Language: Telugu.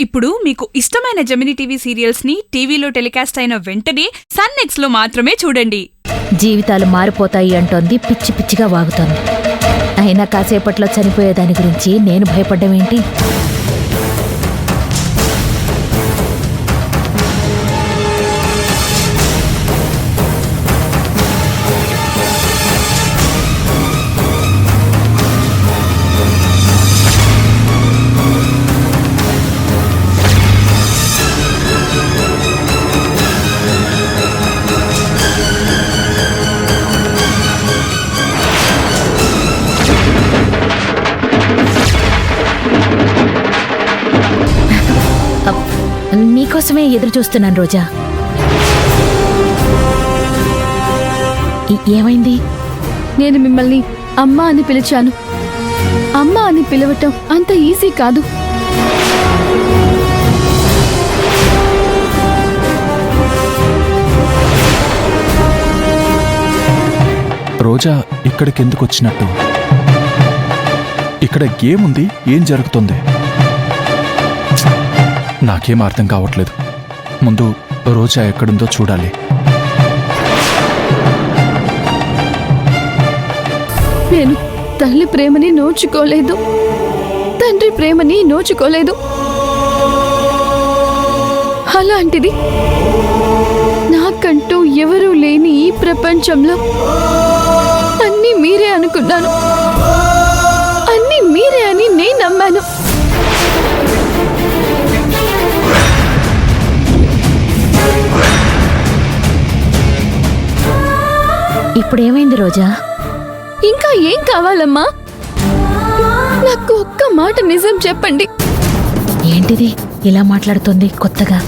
ఇప్పుడు మీకు ఇష్టమైన జెమినీ టీవీ సీరియల్స్ ని టీవీలో టెలికాస్ట్ అయిన వెంటనే సన్ నెక్స్ట్ లో మాత్రమే చూడండి. జీవితాలు మారిపోతాయి అంటోంది, పిచ్చి పిచ్చిగా వాగుతోంది. అయినా కాసేపట్లో చనిపోయేదాని గురించి నేను భయపడ్డమేంటి? నీకోసమే ఎదురు చూస్తున్నాను రోజా. ఏమైంది? నేను మిమ్మల్ని అమ్మా అని పిలిచాను. అమ్మా అని పిలవటం అంత ఈజీ కాదు. రోజా ఇక్కడికెందుకు వచ్చినట్టు? ఇక్కడ గేమ్ ఉంది, ఏం జరుగుతుంది? నాకేం అర్థం కావట్లేదు. ముందు రోజా ఎక్కడుందో చూడాలి. నేను తల్లి ప్రేమని నోచుకోలేదు, తండ్రి ప్రేమని నోచుకోలేదు. అలాంటిది నాకంటూ ఎవరూ లేని ఈ ప్రపంచంలో అన్నీ మీరే అనుకున్నాను, అన్నీ మీరే అని నేను నమ్మాను. ఇప్పుడేమైంది రోజా? ఇంకా ఏం కావాలమ్మా? నాకు ఒక్క మాట నిజం చెప్పండి. ఏంటిది ఇలా మాట్లాడుతోంది కొత్తగా?